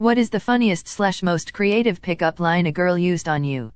What is the funniest / most creative pickup line a girl used on you?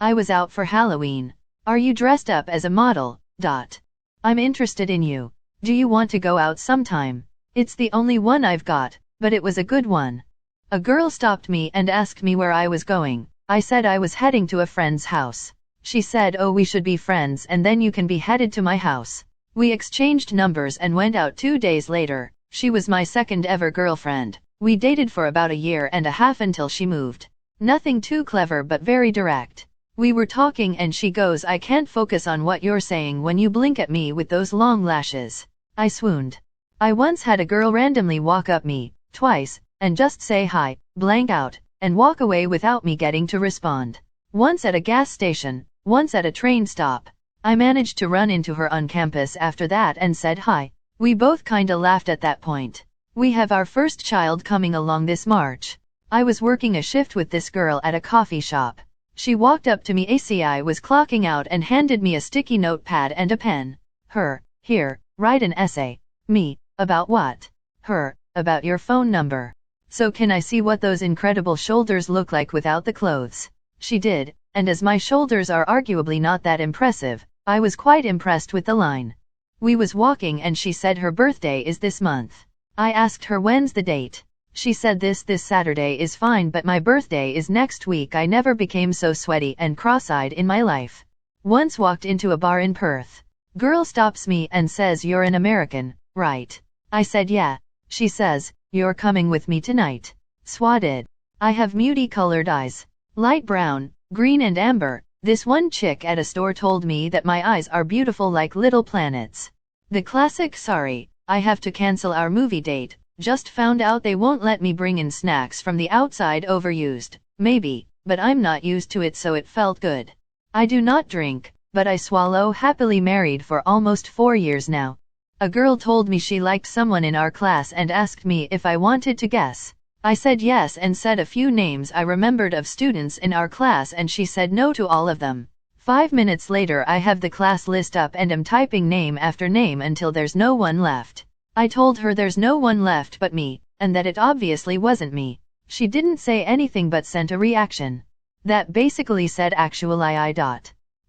I was out for Halloween. Are you dressed up as a model? I'm interested in you. Do you want to go out sometime? It's the only one I've got, but it was a good one. A girl stopped me and asked me where I was going. I said I was heading to a friend's house. She said, oh, we should be friends and then you can be headed to my house. We exchanged numbers and went out 2 days later. She was my second ever girlfriend. We dated for about a year and a half until she moved. Nothing too clever but very direct. We were talking and she goes, I can't focus on what you're saying when you blink at me with those long lashes. I swooned. I once had a girl randomly walk up me, twice, and just say hi, blank out, and walk away without me getting to respond. Once at a gas station, once at a train stop. I managed to run into her on campus after that and said hi. We both kinda laughed at that point. We have our first child coming along this March. I was working a shift with this girl at a coffee shop. She walked up to me as I was clocking out and handed me a sticky notepad and a pen. Her, here, write an essay. Me, about what? Her, about your phone number. So can I see what those incredible shoulders look like without the clothes? She did, and as my shoulders are arguably not that impressive, I was quite impressed with the line. We was walking and she said her birthday is this month. I asked her when's the date. She said this Saturday is fine but my birthday is next week. I never became so sweaty and cross-eyed in my life. Once walked into a bar in Perth. Girl stops me and says, you're an American, right? I said yeah. She says, you're coming with me tonight. Swatted. I have muty colored eyes. Light brown, green and amber. This one chick at a store told me that my eyes are beautiful like little planets. The classic sorry, I have to cancel our movie date. Just found out they won't let me bring in snacks from the outside. Overused, maybe, but I'm not used to it so it felt good. I do not drink, but I swallow. Happily married for almost 4 years now. A girl told me she liked someone in our class and asked me if I wanted to guess. I said yes and said a few names I remembered of students in our class and she said no to all of them. 5 minutes later I have the class list up and am typing name after name until there's no one left. I told her there's no one left but me, and that it obviously wasn't me. She didn't say anything but sent a reaction. That basically said actually I.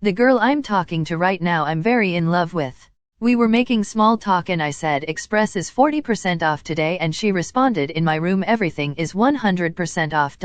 The girl I'm talking to right now I'm very in love with. We were making small talk and I said Express is 40% off today and she responded in my room everything is 100% off.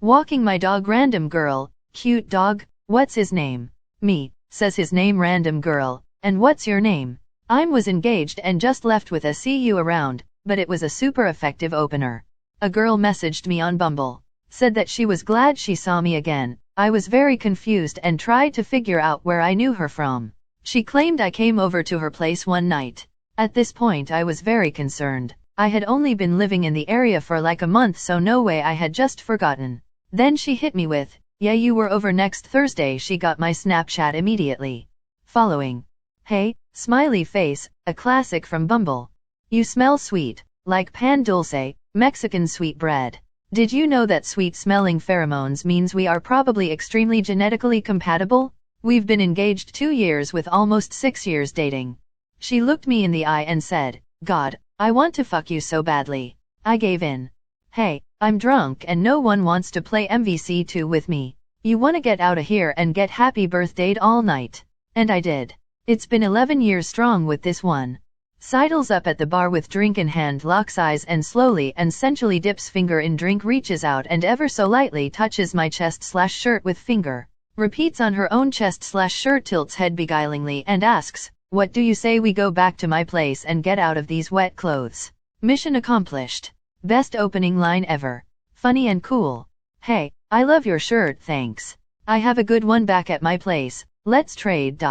Walking my dog random girl, cute dog, what's his name? Me, says his name random girl, and what's your name? Was engaged and just left with a see you around, but it was a super effective opener. A girl messaged me on Bumble, said that she was glad she saw me again. I was very confused and tried to figure out where I knew her from. She claimed I came over to her place one night. At this point I was very concerned. I had only been living in the area for like a month so no way I had just forgotten. Then she hit me with, yeah you were over next Thursday. She got my Snapchat immediately. Following. Hey, smiley face, a classic from Bumble. You smell sweet, like pan dulce, Mexican sweet bread. Did you know that sweet smelling pheromones means we are probably extremely genetically compatible? We've been engaged 2 years with almost 6 years dating. She looked me in the eye and said, God, I want to fuck you so badly. I gave in. Hey, I'm drunk and no one wants to play MVC2 with me. You wanna get outta here and get happy birthdayed all night. And I did. It's been 11 years strong with this one. Sidles up at the bar with drink in hand, locks eyes and slowly and sensually dips finger in drink, reaches out and ever so lightly touches my chest/shirt with finger. Repeats on her own chest/shirt, tilts head beguilingly and asks, what do you say we go back to my place and get out of these wet clothes? Mission accomplished. Best opening line ever. Funny and cool. Hey, I love your shirt, thanks. I have a good one back at my place, let's trade.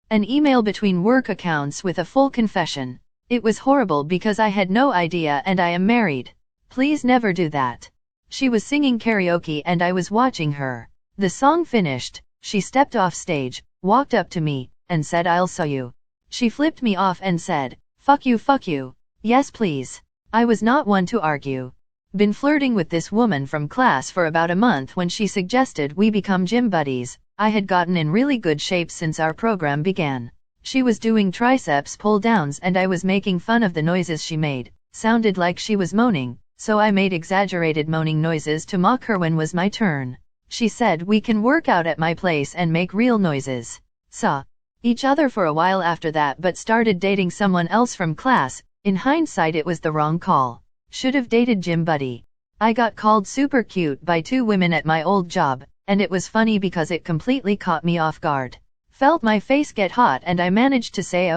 An email between work accounts with a full confession. It was horrible because I had no idea and I am married. Please never do that. She was singing karaoke and I was watching her. The song finished, she stepped off stage, walked up to me, and said I'll sue you. She flipped me off and said, fuck you. Yes please. I was not one to argue. Been flirting with this woman from class for about a month when she suggested we become gym buddies. I had gotten in really good shape since our program began. She was doing triceps pull downs and I was making fun of the noises she made. Sounded like she was moaning, so I made exaggerated moaning noises to mock her when was my turn. She said we can work out at my place and make real noises. Saw each other for a while after that but started dating someone else from class. In hindsight it was the wrong call. Should've dated gym buddy. I got called super cute by 2 women at my old job, and it was funny because it completely caught me off guard. Felt my face get hot and I managed to say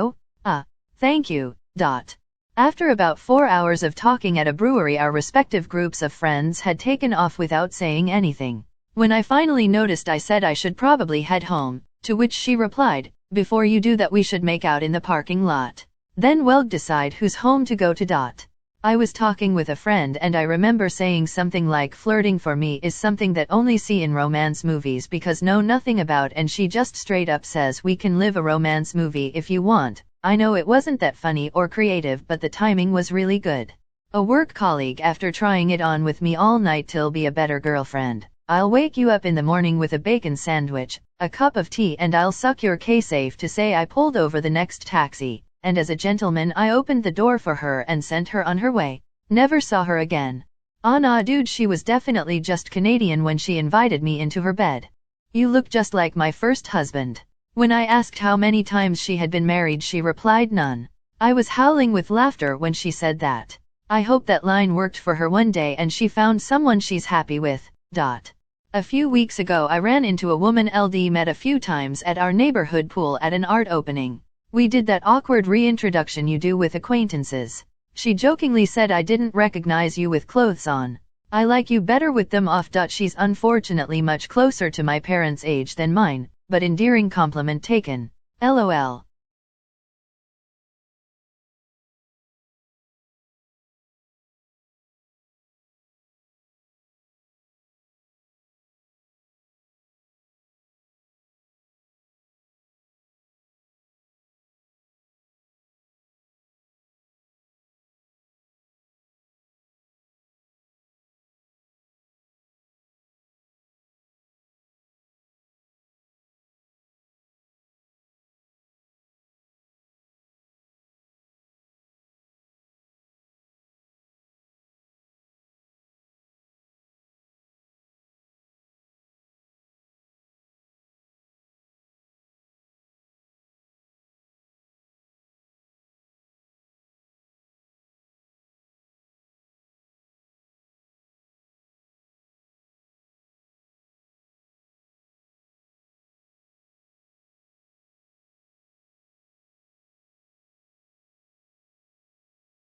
thank you. After about 4 hours of talking at a brewery, our respective groups of friends had taken off without saying anything. When I finally noticed, I said I should probably head home, to which she replied, "Before you do that we should make out in the parking lot. Then we'll decide who's home to go to." I was talking with a friend and I remember saying something like flirting for me is something that only see in romance movies because know nothing about, and she just straight up says we can live a romance movie if you want. I know it wasn't that funny or creative, but the timing was really good. A work colleague, after trying it on with me all night till be a better girlfriend. I'll wake you up in the morning with a bacon sandwich, a cup of tea, and I'll suck your K-safe to say I pulled over the next taxi, and as a gentleman I opened the door for her and sent her on her way. Never saw her again. Nah dude, she was definitely just Canadian when she invited me into her bed. You look just like my first husband. When I asked how many times she had been married, she replied none. I was howling with laughter when she said that. I hope that line worked for her one day and she found someone she's happy with. A few weeks ago I ran into a woman LD met a few times at our neighborhood pool at an art opening. We did that awkward reintroduction you do with acquaintances. She jokingly said I didn't recognize you with clothes on. I like you better with them off. She's unfortunately much closer to my parents' age than mine, but endearing compliment taken. LOL.